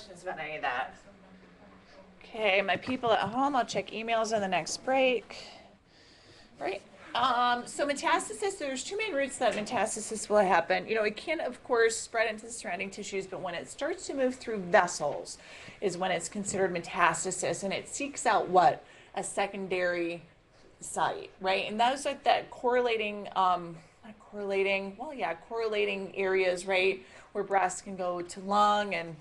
questions about any of that? Okay, my people at home, I'll check emails on the next break. Right. So metastasis, there's two main routes that metastasis will happen. You know, it can, of course, spread into the surrounding tissues, but when it starts to move through vessels is when it's considered metastasis, and it seeks out what? A secondary site, right? And those are that correlating, not correlating, well, yeah, correlating areas, right? Where breast can go to lung and,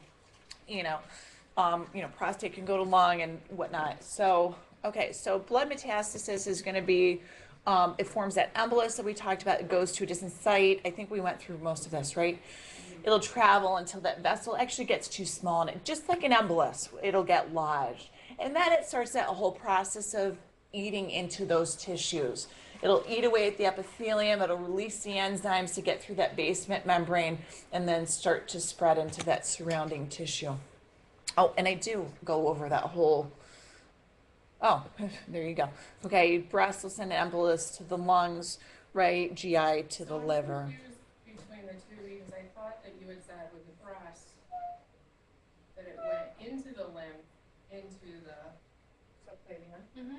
prostate can go to lung and whatnot. So, okay, so blood metastasis is going to be, it forms that embolus that we talked about. It goes to a distant site. I think we went through most of this, right? It'll travel until that vessel actually gets too small, and it, just like an embolus, it'll get lodged. And then it starts that whole process of eating into those tissues. It'll eat away at the epithelium. It'll release the enzymes to get through that basement membrane and then start to spread into that surrounding tissue. Oh, and I do go over that whole, oh, there you go. Okay, breast will send an embolus to the lungs, right? GI to the liver. I'm confused between the two because I thought that you had said with the breast that it went into the lymph, into the subclavian.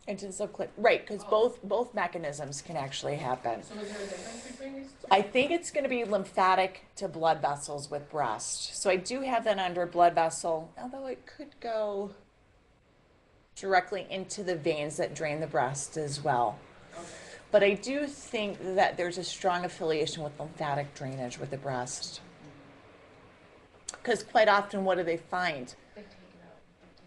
Into the subclinic, right? Because both mechanisms can actually happen. So is there a difference between these two? I think it's going to be lymphatic to blood vessels with breast. So I do have that under blood vessel, although it could go directly into the veins that drain the breast as well. Okay. But I do think that there's a strong affiliation with lymphatic drainage with the breast. Because quite often, what do they find?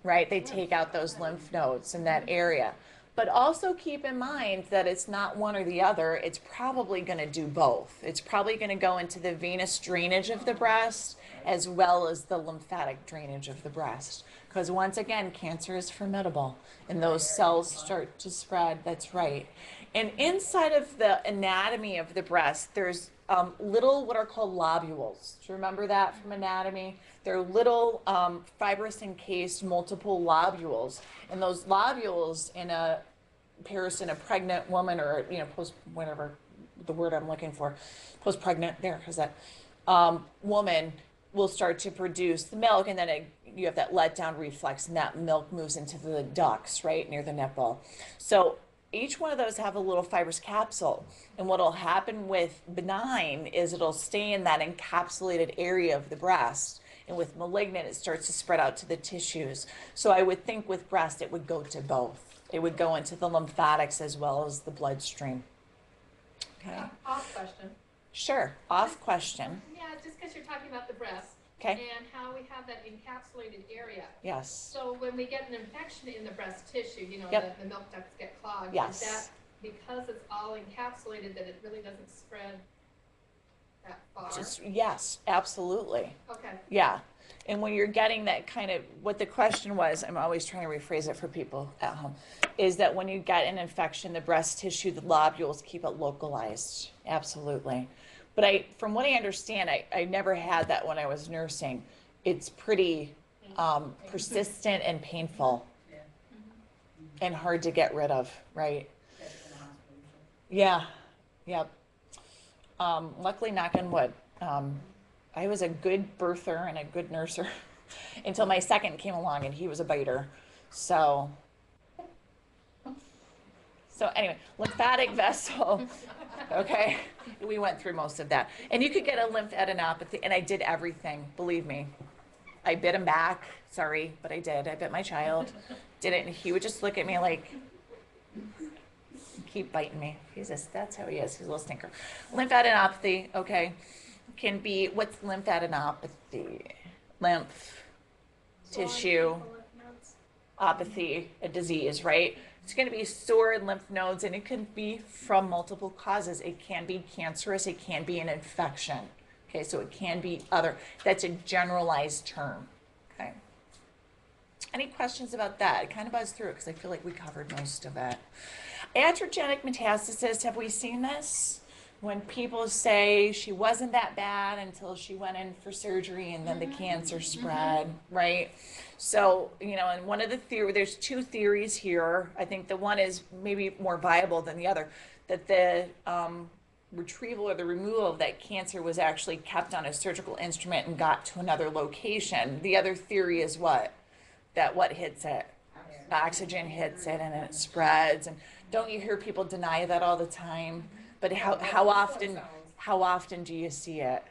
Right, they take out those lymph nodes in that area. But also keep in mind that it's not one or the other. It's probably going to do both. It's probably going to go into the venous drainage of the breast as well as the lymphatic drainage of the breast. Because once again, cancer is formidable and those cells start to spread. That's right. And inside of the anatomy of the breast, there's little what are called lobules. Do you remember that from anatomy? They're little fibrous encased multiple lobules, and those lobules in a person, a pregnant woman, or post whatever the word I'm looking for, post pregnant. There, how's that? Woman will start to produce the milk, and then you have that letdown reflex, and that milk moves into the ducts right near the nipple. So each one of those have a little fibrous capsule, and what will happen with benign is it'll stay in that encapsulated area of the breast, and with malignant it starts to spread out to the tissues. So I would think with breast it would go to both. It would go into the lymphatics as well as the bloodstream. Okay. Off question. Sure. Off question. Yeah, just because you're talking about the breast. Okay. And how we have that encapsulated area. Yes. So when we get an infection in the breast tissue, Yep. the milk ducts get clogged. Yes. Is that because it's all encapsulated that it really doesn't spread that far? Yes, absolutely. Okay. Yeah. And when you're getting that kind of, what the question was, I'm always trying to rephrase it for people at home, is that when you get an infection, the breast tissue, the lobules keep it localized. Absolutely. But from what I understand, I never had that when I was nursing. It's pretty persistent and painful and hard to get rid of, right? Yeah, yep. Luckily, knock on wood, I was a good birther and a good nurser until my second came along and he was a biter. So anyway, lymphatic vessel, okay? We went through most of that. And you could get a lymphadenopathy, and I did everything, believe me. I bit him back, sorry, but I did. I bit my child, did it, and he would just look at me like, keep biting me. That's how he is, he's a little stinker. Lymphadenopathy, okay, can be, what's lymphadenopathy? Lymph, tissue, apathy, a disease, right? It's going to be sore lymph nodes, and it can be from multiple causes. It can be cancerous. It can be an infection. Okay, so it can be other. That's a generalized term. Okay. Any questions about that? I kind of buzzed through it because I feel like we covered most of it. Iatrogenic metastasis, have we seen this? When people say she wasn't that bad until she went in for surgery and then the cancer spread, right? So, and one of the there's two theories here. I think the one is maybe more viable than the other, that the retrieval or the removal of that cancer was actually kept on a surgical instrument and got to another location. The other theory is what? That what hits it? Oxygen hits it and then it spreads. And don't you hear people deny that all the time? But how often do you see it?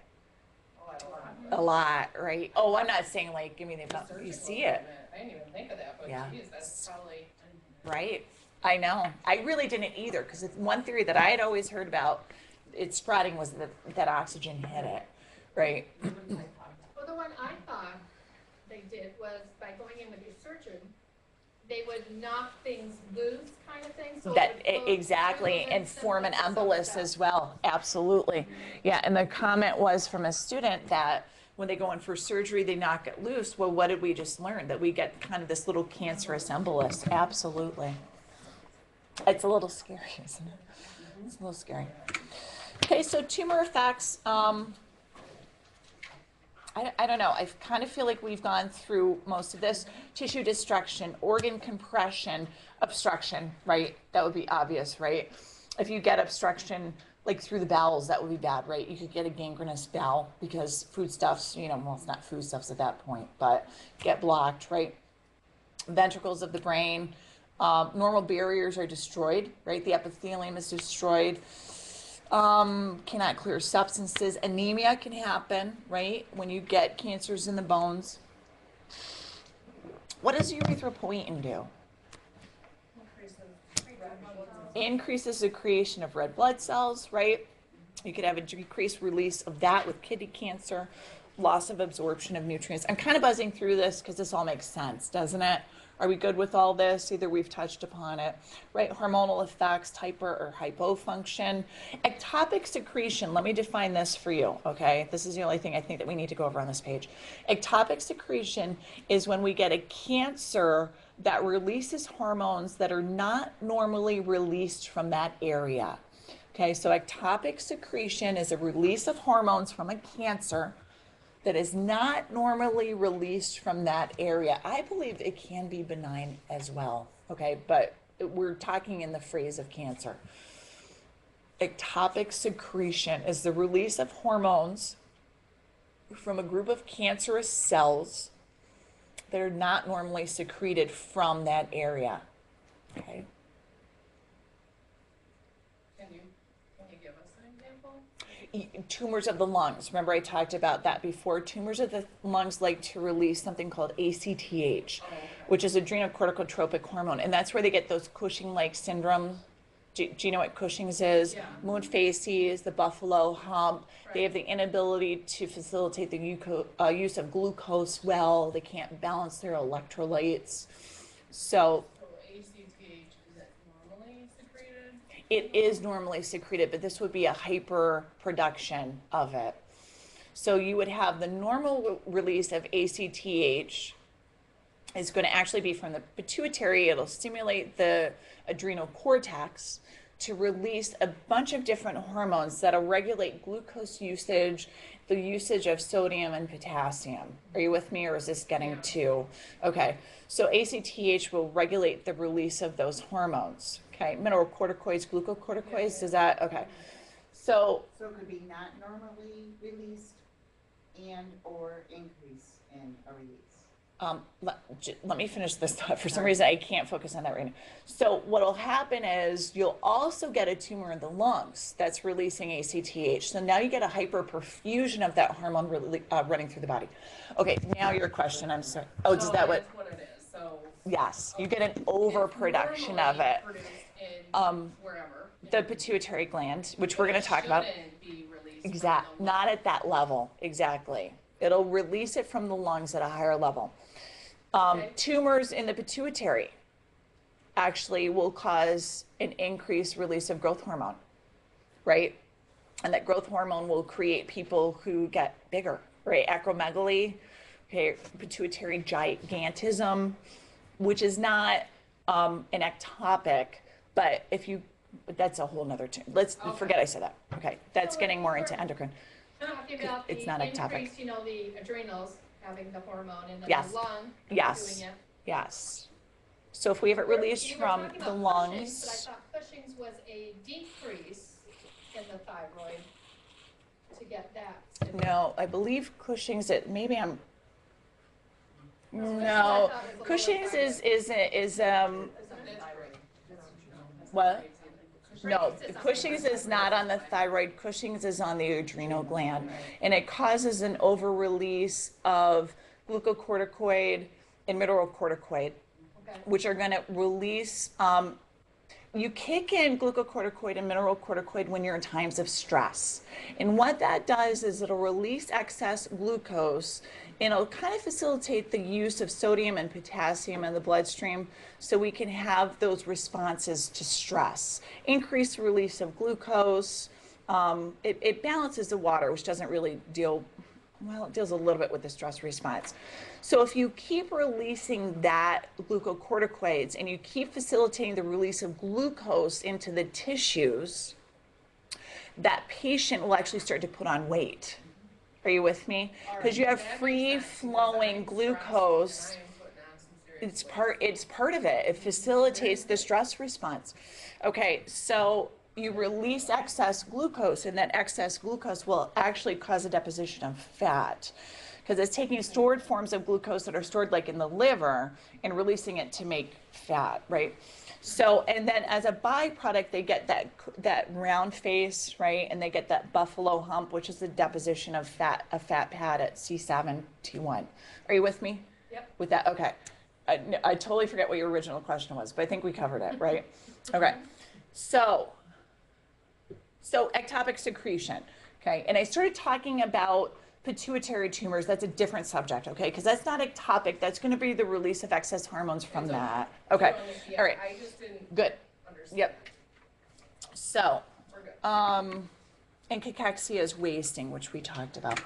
A lot, right? Oh, I'm not saying like give me the, you see it. I didn't even think of that, but Yeah. geez, that's probably. Right. I know. I really didn't either, because one theory that I had always heard about it spreading was that oxygen hit it, right? Well, the one I thought they did was by going in with your surgeon, they would knock things loose kind of thing. So That it would go exactly, through and form an some embolus stuff. as well. Absolutely. Yeah, and the comment was from a student that when they go in for surgery, they knock it loose. Well, what did we just learn? That we get kind of this little cancerous embolus. Absolutely. It's a little scary, isn't it? It's a little scary. Okay, so tumor effects. I don't know. I kind of feel like we've gone through most of this. Tissue destruction, organ compression, obstruction, right? That would be obvious, right? If you get obstruction like through the bowels, that would be bad, right? You could get a gangrenous bowel because foodstuffs, well, it's not foodstuffs at that point, but get blocked, right? Ventricles of the brain. Normal barriers are destroyed, right? The epithelium is destroyed. Cannot clear substances. Anemia can happen, right? When you get cancers in the bones. What does erythropoietin do? Increases the creation of red blood cells, right? You could have a decreased release of that with kidney cancer, loss of absorption of nutrients. I'm kind of buzzing through this because this all makes sense, doesn't it? Are we good with all this? Either we've touched upon it, right? Hormonal effects, hyper or hypofunction. Ectopic secretion, let me define this for you, okay? This is the only thing I think that we need to go over on this page. Ectopic secretion is when we get a cancer that releases hormones that are not normally released from that area. Okay, so ectopic secretion is a release of hormones from a cancer that is not normally released from that area. I believe it can be benign as well, okay? But we're talking in the phrase of cancer. Ectopic secretion is the release of hormones from a group of cancerous cells that are not normally secreted from that area, okay? Can you give us an example? Tumors of the lungs. Remember I talked about that before. Tumors of the lungs like to release something called ACTH, which is adrenocorticotropic hormone. And that's where they get those Cushing-like syndrome. Do you know what Cushing's is? Yeah. Moon facies, the buffalo hump. Right. They have the inability to facilitate the use of glucose well. They can't balance their electrolytes. So ACTH, is it normally secreted? it is normally secreted, but this would be a hyper production of it. So you would have the normal release of ACTH is going to actually be from the pituitary. It'll stimulate the adrenal cortex to release a bunch of different hormones that'll regulate glucose usage, the usage of sodium and potassium. Are you with me, or is this getting too? Okay, so ACTH will regulate the release of those hormones. Okay, mineralocorticoids, glucocorticoids, is that, okay. So So it could be not normally released and or increase in a release. let me finish this thought. For some reason, I can't focus on that right now. So what will happen is you'll also get a tumor in the lungs that's releasing ACTH. So now you get a hyperperfusion of that hormone running through the body. Okay, now your question. I'm sorry. Oh, does So that what? that's what it is, so. Yes, you get an overproduction of it. It's normally produced in wherever. The pituitary gland, which we're going to talk about. Shouldn't be released from Exact, the not at that level. Exactly. It'll release it from the lungs at a higher level. Okay. Tumors in the pituitary actually will cause an increased release of growth hormone, right? And that growth hormone will create people who get bigger, right? Acromegaly, okay, pituitary gigantism, which is not an ectopic, but but that's a whole nother term. Let's forget I said that. Okay, that's getting more into endocrine. Talking about It's the not ectopic. increase, the adrenals having the hormone and then Yes. the lung Yes. doing it. Yes. So if we have it released You were from talking the about Cushing's, lungs, but I thought Cushing's was a decrease in the thyroid to get that stimulated. No, I believe Cushing's, maybe I'm, That's what I no, thought was a lower Cushing's thyroid. what? No, Cushing's is on the Cushing's is not on the thyroid. Cushing's is on the adrenal gland, and it causes an over-release of glucocorticoid and mineralocorticoid, Okay. which are going to release. You kick in glucocorticoid and mineralocorticoid when you're in times of stress, and what that does is it'll release excess glucose, and it'll kind of facilitate the use of sodium and potassium in the bloodstream, so we can have those responses to stress. Increased release of glucose. It balances the water, which doesn't really deal. Well, it deals a little bit with the stress response. So if you keep releasing that glucocorticoids and you keep facilitating the release of glucose into the tissues, that patient will actually start to put on weight. Are you with me? Because you have free-flowing glucose. It's part of it. It facilitates the stress response. Okay, so you release excess glucose, and that excess glucose will actually cause a deposition of fat, because it's taking stored forms of glucose that are stored like in the liver and releasing it to make fat, right? So, and then as a byproduct, they get that round face, right? And they get that buffalo hump, which is the deposition of fat pad at C7, T1. Are you with me? Yep. With that, okay. I totally forget what your original question was, but I think we covered it, right? Okay. So ectopic secretion, okay? And I started talking about pituitary tumors. That's a different subject, okay? Because that's not ectopic. That's going to be the release of excess hormones from that. Okay, Yeah, all right, I just didn't good. understand. Yep. So, We're good. and cachexia is wasting, which we talked about.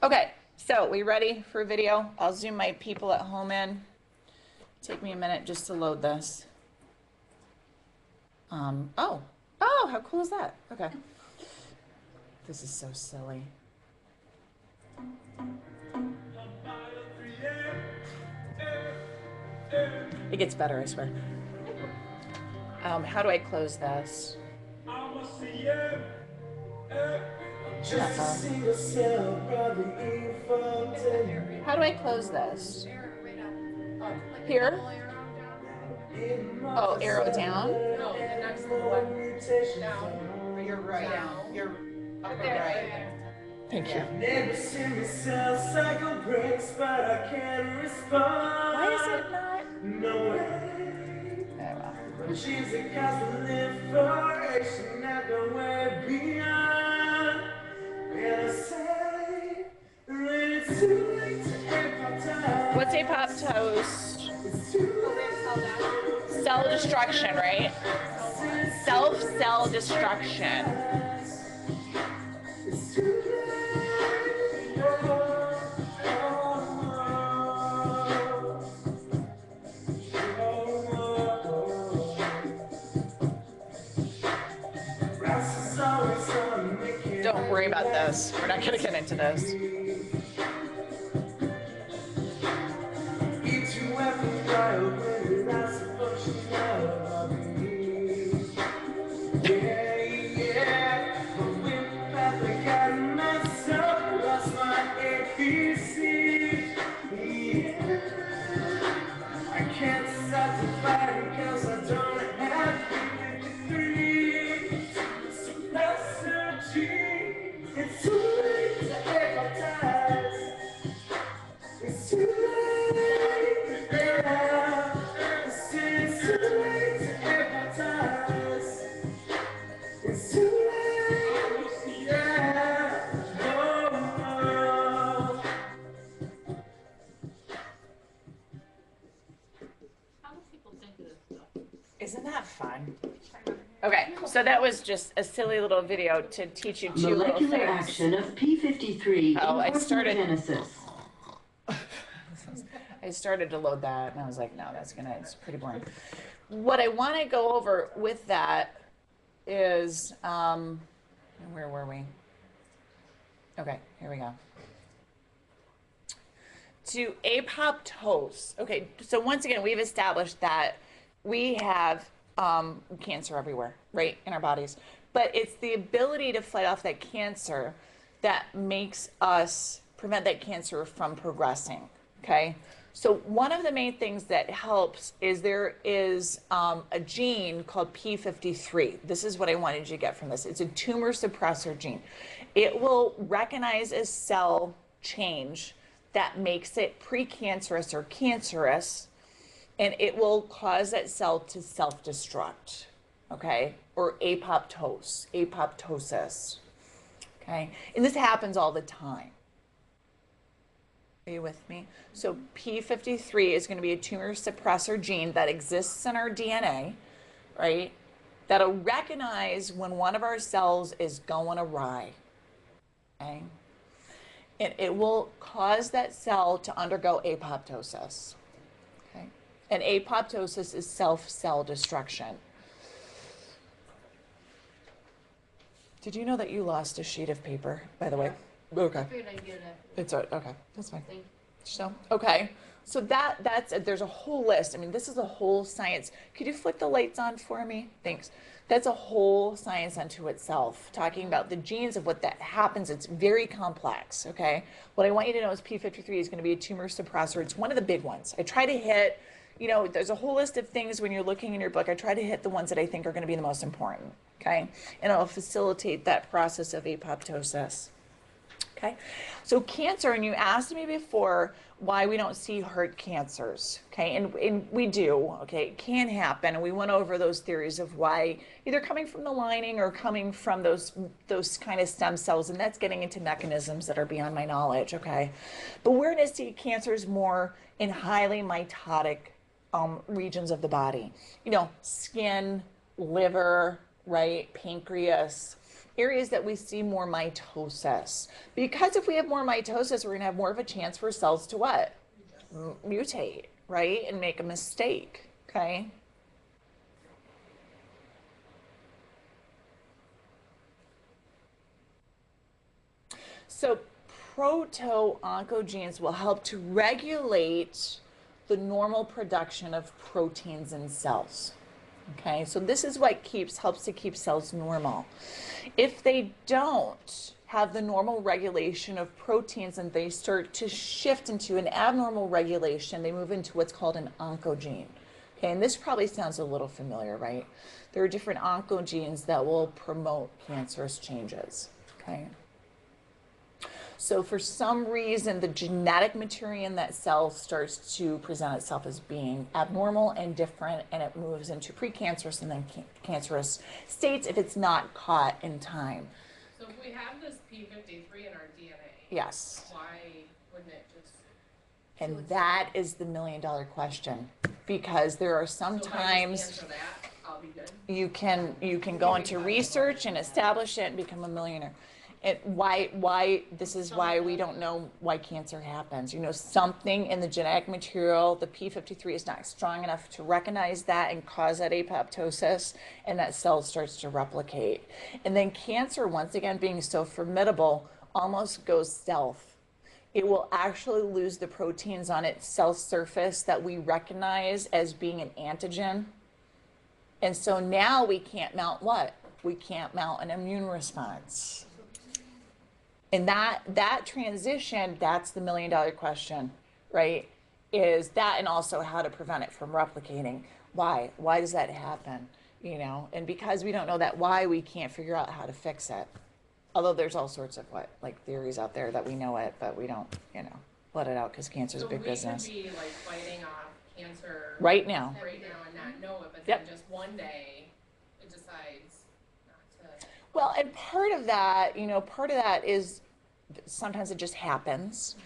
Okay, so we ready for a video? I'll zoom my people at home in. Take me a minute just to load this. Oh, how cool is that? Okay. This is so silly. It gets better, I swear. How do I close this? How do I close this? Here? Oh, arrow down? No, the next one down. You're right. Down. You're up There, right. there. Thank you. Never seen me cell cycle breaks, but I can't respond. Why is it not? No way. Oh, well. She's a cause to live for, she never went beyond. And I say that it's too late to empathize. What's apoptosis? It's too late. Cell destruction, right? Cell destruction. It's too late. Don't worry about this. We're not going to get into this. I can't stop the fight because I don't have 53. So that's a G. It's too late to empathize. It's too late, yeah. It's too late to empathize. It's too late, yeah. Oh, How do people think of this stuff? Isn't that fun? Okay, so that was just a silly little video to teach you two little Molecular things. action of P53 Oh, I in started- Carcinogenesis. I started to load that and I was like, no, it's pretty boring. What I want to go over with that is, where were we? Okay, here we go. To apoptose. Okay, so once again, we've established that we have cancer everywhere, right, in our bodies. But it's the ability to fight off that cancer that makes us prevent that cancer from progressing, okay? So one of the main things that helps is there is a gene called P53. This is what I wanted you to get from this. It's a tumor suppressor gene. It will recognize a cell change that makes it precancerous or cancerous, and it will cause that cell to self-destruct, okay? Or apoptosis, okay? And this happens all the time. Are you with me? So P53 is going to be a tumor suppressor gene that exists in our DNA, right? That'll recognize when one of our cells is going awry, okay? And it will cause that cell to undergo apoptosis, okay? And apoptosis is self-cell destruction. Did you know that you lost a sheet of paper, by the way? Okay. I figured I'd get it. It's okay. That's fine. Thank you. So, okay. So that's there's a whole list. I mean, this is a whole science. Could you flick the lights on for me? Thanks. That's a whole science unto itself, talking about the genes of what that happens. It's very complex, okay? What I want you to know is P53 is going to be a tumor suppressor. It's one of the big ones. I try to hit, you know, there's a whole list of things when you're looking in your book. I try to hit the ones that I think are going to be the most important, okay? And it'll facilitate that process of apoptosis. Okay, so cancer, and you asked me before why we don't see heart cancers, okay, and we do, okay, it can happen, and we went over those theories of why, either coming from the lining or coming from those kind of stem cells, and that's getting into mechanisms that are beyond my knowledge, okay, but we're going to see cancers more in highly mitotic regions of the body, you know, skin, liver, right, pancreas, areas that we see more mitosis. Because if we have more mitosis, we're going to have more of a chance for cells to what? Mutate, right? And make a mistake, okay? So proto-oncogenes will help to regulate the normal production of proteins in cells. Okay, so this is what helps to keep cells normal. If they don't have the normal regulation of proteins and they start to shift into an abnormal regulation, they move into what's called an oncogene. Okay, and this probably sounds a little familiar, right? There are different oncogenes that will promote cancerous changes. Okay. So for some reason, the genetic material in that cell starts to present itself as being abnormal and different, and it moves into precancerous and then cancerous states if it's not caught in time. So if we have this P53 in our DNA, yes, why wouldn't it just? And that is the million-dollar question, because there are So if I sometimes just answer that, I'll be good. you can go into research and establish it and become a millionaire. This is why we don't know why cancer happens. You know, something in the genetic material, the P53 is not strong enough to recognize that and cause that apoptosis, and that cell starts to replicate. And then cancer, once again, being so formidable, almost goes stealth. It will actually lose the proteins on its cell surface that we recognize as being an antigen. And so now we can't mount what? We can't mount an immune response. And that transition, that's the million-dollar question, right? Is that, and also how to prevent it from replicating. Why? Why does that happen? You know, and because we don't know that why, we can't figure out how to fix it. Although there's all sorts of theories out there that we know it, but we don't, you know, let it out because cancer's a big business. So we could be like fighting off cancer right now and not know it, but Yep. then just one day it decides not to. Well, and part of that is sometimes it just happens.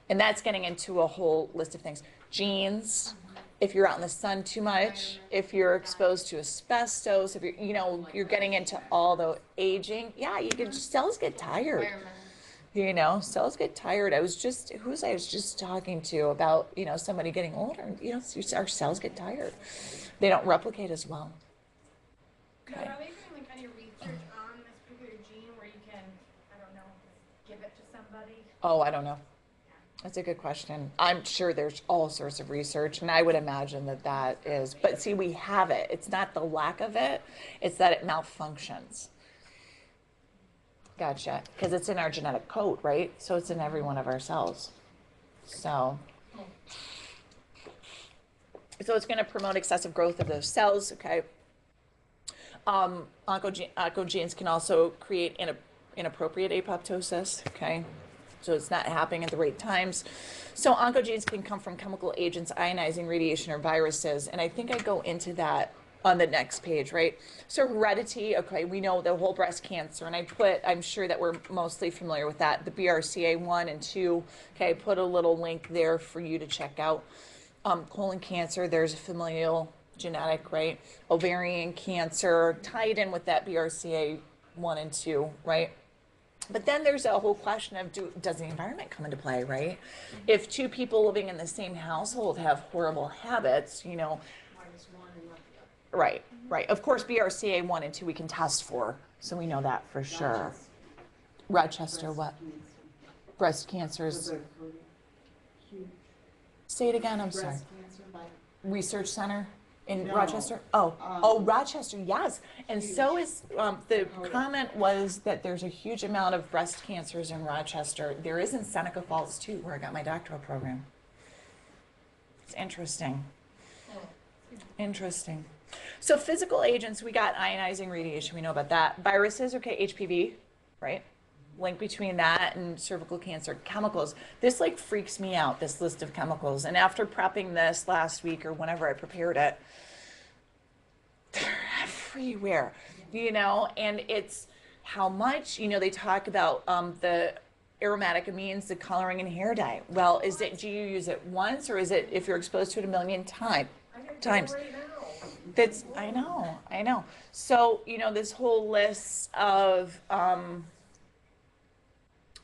And that's getting into a whole list of things. Genes, if you're out in the sun too much, if you're exposed to asbestos, if you're getting into all the aging, cells get tired. Cells get tired. I was just talking to about, somebody getting older, our cells get tired. They don't replicate as well. Okay. Are they doing any research on this particular gene where you can, I don't know, give it to somebody? Oh, I don't know. That's a good question. I'm sure there's all sorts of research, and I would imagine that is. But see, we have it. It's not the lack of it. It's that it malfunctions. Gotcha. Because it's in our genetic code, right? So it's in every one of our cells. So it's going to promote excessive growth of those cells, okay? Oncogenes can also create inappropriate apoptosis, okay? So it's not happening at the right times. So oncogenes can come from chemical agents, ionizing radiation, or viruses. And I think I go into that on the next page, right? So heredity, okay, we know the whole breast cancer, and I'm sure that we're mostly familiar with that, the BRCA1 and 2, okay, I put a little link there for you to check out. Colon cancer, there's a familial genetic, right? Ovarian cancer, tied in with that BRCA1 and 2, right? But then there's a whole question of does the environment come into play, right? If two people living in the same household have horrible habits, you know, right, right. Of course, BRCA1 and 2 we can test for, so we know that for sure. Rochester, what? Breast cancers. Say it again, I'm sorry. Research Center in Rochester? Oh, Rochester, yes. And so is, the comment was that there's a huge amount of breast cancers in Rochester. There is in Seneca Falls too, where I got my doctoral program. It's interesting. Interesting. So physical agents, we got ionizing radiation, we know about that. Viruses, okay, HPV, right? Link between that and cervical cancer. Chemicals, this like freaks me out, this list of chemicals. And after prepping this last week or whenever I prepared it, they're everywhere, you know, and it's how much, you know, they talk about the aromatic amines, the coloring and hair dye. Well, do you use it once, or is it if you're exposed to it a million times? That's, I know. So, you know, this whole list of,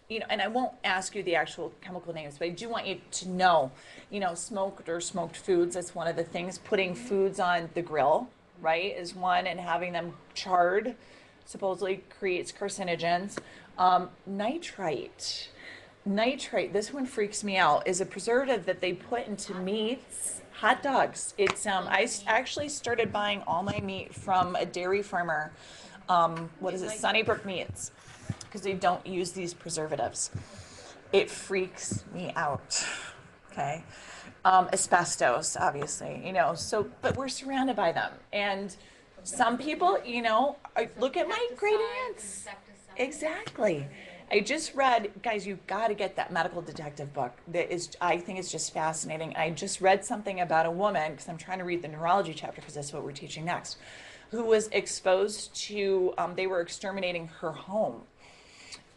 you know, and I won't ask you the actual chemical names, but I do want you to know, you know, smoked foods, that's one of the things. Putting foods on the grill, right, is one, and having them charred supposedly creates carcinogens. Nitrite, this one freaks me out, is a preservative that they put into meats, hot dogs. It's, I actually started buying all my meat from a dairy farmer, Sunnybrook Meats, because they don't use these preservatives. It freaks me out, okay? Asbestos, obviously, you know, so, but we're surrounded by them. And some people, you know, look at my great aunts. Exactly. I just read, guys, you've got to get that medical detective book. That is, I think it's just fascinating. I just read something about a woman, because I'm trying to read the neurology chapter, because that's what we're teaching next, who was exposed to, they were exterminating her home.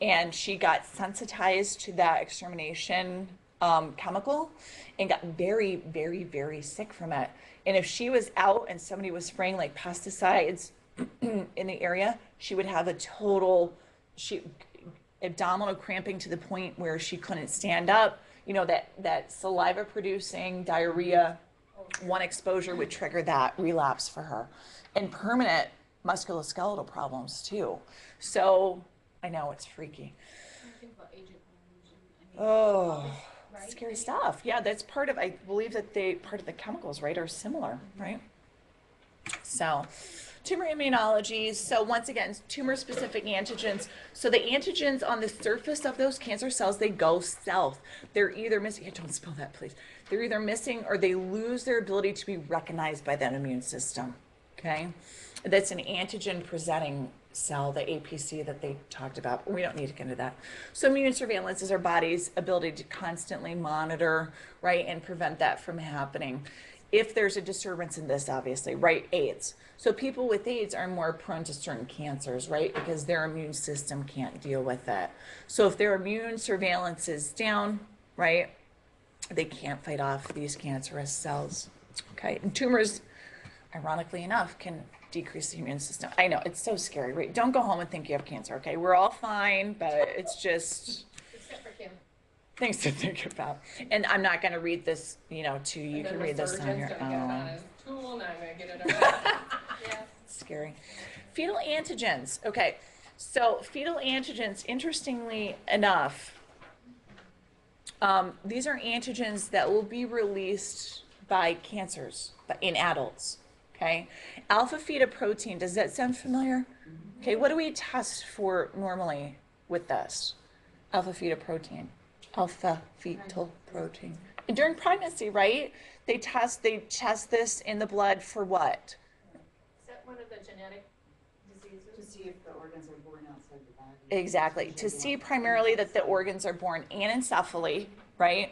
And she got sensitized to that extermination chemical and got very, very, very sick from it. And if she was out and somebody was spraying like pesticides in the area, she would have a total abdominal cramping to the point where she couldn't stand up. You know, that saliva producing diarrhea, one exposure would trigger that relapse for her. And permanent musculoskeletal problems too. So I know it's freaky. Oh, scary stuff. Yeah, that's part of, I believe that part of the chemicals, right, are similar, right? So, tumor immunology. So once again, tumor-specific antigens. So the antigens on the surface of those cancer cells, they go south. They're either missing, don't spell that, please. They're either missing or they lose their ability to be recognized by that immune system, okay? That's an antigen-presenting cell, the APC that they talked about. We don't need to get into that. So immune surveillance is our body's ability to constantly monitor, right, and prevent that from happening. If there's a disturbance in this, obviously, right, AIDS. So people with AIDS are more prone to certain cancers, right, because their immune system can't deal with that. So if their immune surveillance is down, right, they can't fight off these cancerous cells, okay? And tumors, ironically enough, can decrease the immune system. I know, it's so scary, right? Don't go home and think you have cancer, okay? We're all fine, but it's just things to think about. And I'm not going to read this, you know, to you. You can read this on your own. Scary. Fetal antigens. Okay, so fetal antigens, interestingly enough, these are antigens that will be released by cancers in adults. Okay, alpha fetoprotein, does that sound familiar? Okay, what do we test for normally? with this alpha-fetoprotein. Alpha-fetoprotein. And during pregnancy, right? They test this in the blood for what? Is that one of the genetic To diseases? see if the organs are born outside the body. Exactly. To see primarily that the organs are born anencephaly, right?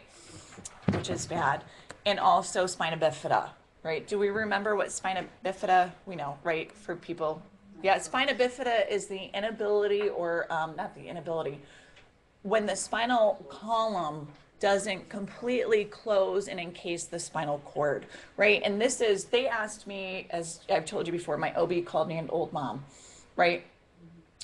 Which is bad. And also spina bifida, right? Do we remember what spina bifida, we know, right? For people. Yeah, spina bifida is the inability or, not the inability, when the spinal column doesn't completely close and encase the spinal cord, right? And this is, they asked me, as I've told you before, my OB called me an old mom, right?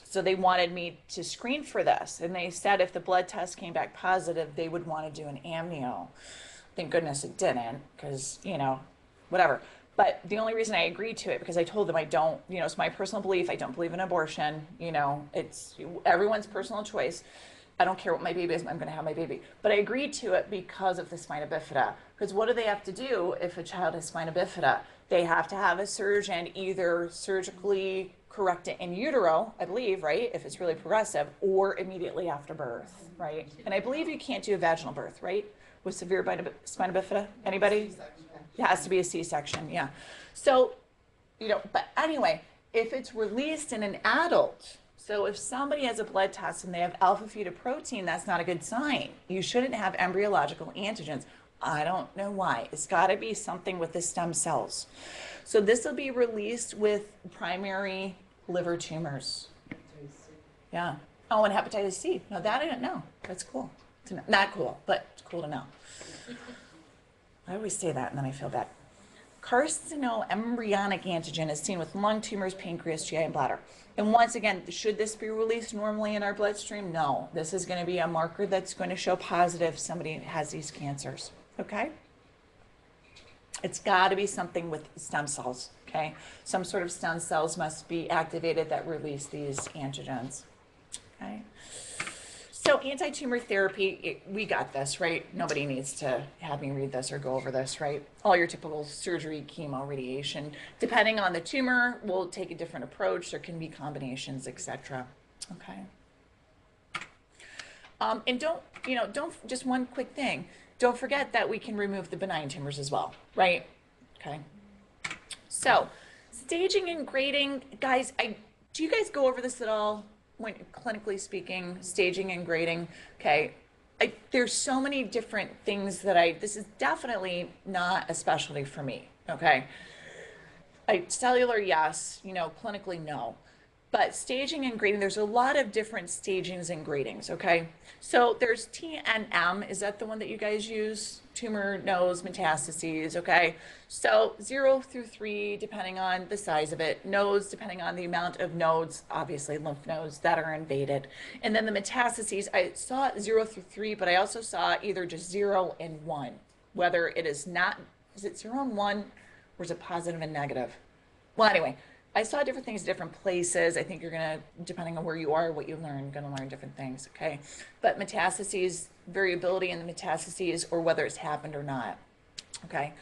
So they wanted me to screen for this. And they said if the blood test came back positive, they would want to do an amnio. Thank goodness it didn't, because, you know, whatever. But the only reason I agreed to it, because I told them I don't, you know, it's my personal belief, I don't believe in abortion, you know, it's everyone's personal choice. I don't care what my baby is, I'm going to have my baby. But I agreed to it because of the spina bifida. Because what do they have to do if a child has spina bifida? They have to have a surgeon either surgically correct it in utero, I believe, right, if it's really progressive, or immediately after birth, right? And I believe you can't do a vaginal birth, right, with severe spina bifida? Anybody? It has to be a C-section, yeah. So, you know, but anyway, if it's released in an adult, so if somebody has a blood test and they have alpha-fetoprotein, that's not a good sign. You shouldn't have embryological antigens. I don't know why. It's got to be something with the stem cells. So this will be released with primary liver tumors. Yeah. Oh, and hepatitis C. No, that I didn't know. That's cool. To know. Not cool, but it's cool to know. I always say that and then I feel bad. Carcinoembryonic antigen is seen with lung tumors, pancreas, GI, and bladder. And once again, should this be released normally in our bloodstream? No. This is going to be a marker that's going to show positive if somebody has these cancers. Okay? It's got to be something with stem cells. Okay? Some sort of stem cells must be activated that release these antigens. Okay? So anti-tumor therapy, we got this, right? Nobody needs to have me read this or go over this, right? All your typical surgery, chemo, radiation. Depending on the tumor, we'll take a different approach. There can be combinations, etc. Okay. And don't, just one quick thing. Don't forget that we can remove the benign tumors as well, right? Okay. So staging and grading, guys, do you guys go over this at all? When clinically speaking, staging and grading, okay, there's so many different things that this is definitely not a specialty for me, okay? Cellular, yes, clinically, no. But staging and grading, there's a lot of different stagings and gradings, okay? So there's TNM, is that the one that you guys use? Tumor, nodes, metastases, okay? So 0 through 3, depending on the size of it. Nodes, depending on the amount of nodes, obviously lymph nodes that are invaded. And then the metastases, I saw 0 through 3, but I also saw either just 0 and 1. Whether it is it 0 and 1, or is it positive and negative? Well, anyway, I saw different things, different places. I think you're going to, depending on where you are, what you learn, going to learn different things, okay? But metastases, variability in the metastases, or whether it's happened or not, okay?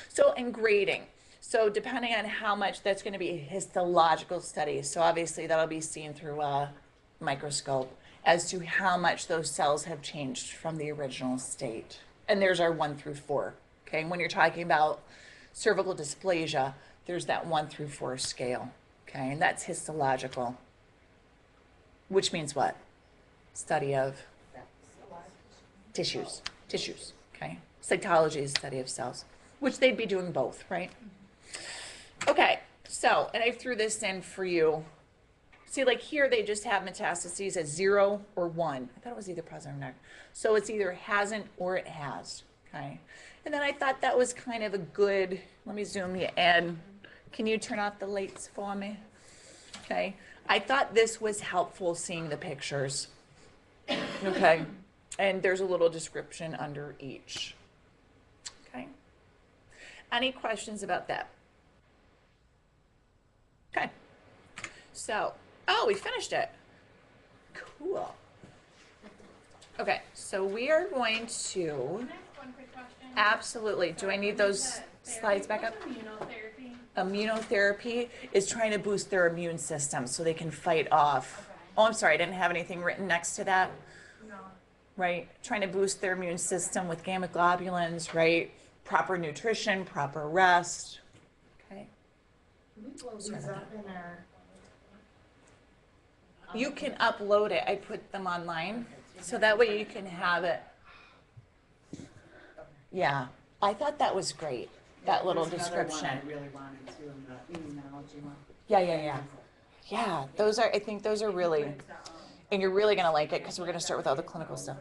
So in grading, so depending on how much, that's going to be a histological study. So obviously that'll be seen through a microscope as to how much those cells have changed from the original state. And there's our 1 through 4, okay? And when you're talking about cervical dysplasia, there's that 1 through 4 scale, okay? And that's histological, which means what? Study of tissues, okay? Cytology is study of cells, which they'd be doing both, right? Okay, so, and I threw this in for you. See, like here, they just have metastases at 0 or 1. I thought it was either positive or negative. So it's either hasn't or it has, okay? And then I thought that was kind of a good, let me zoom you in. Can you turn off the lights for me? Okay. I thought this was helpful seeing the pictures. Okay. And there's a little description under each. Okay. Any questions about that? Okay. So, oh, we finished it. Cool. Okay. So we are going to. Can I ask one quick question? Absolutely. Do I need those slides back up? Immunotherapy. Immunotherapy is trying to boost their immune system so they can fight off Oh, I'm sorry, I didn't have anything written next to that. No. Right? Trying to boost their immune system with gamma globulins, right? Proper nutrition, proper rest. Okay. Can we blow these up in our? You can upload it. I put them online, so that way you can have it. Yeah, I thought that was great, that little There's another one description. I really wanted to, the immunology one. Yeah. Yeah, those are, I think those are really, and you're really gonna like it, because we're gonna start with all the clinical stuff.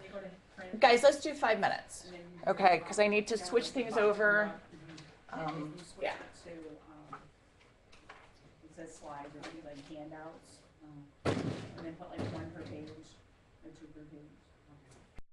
Guys, let's do 5 minutes, okay? Because I need to switch things over. Yeah. To, it says slides or like handouts, and then put like one per page.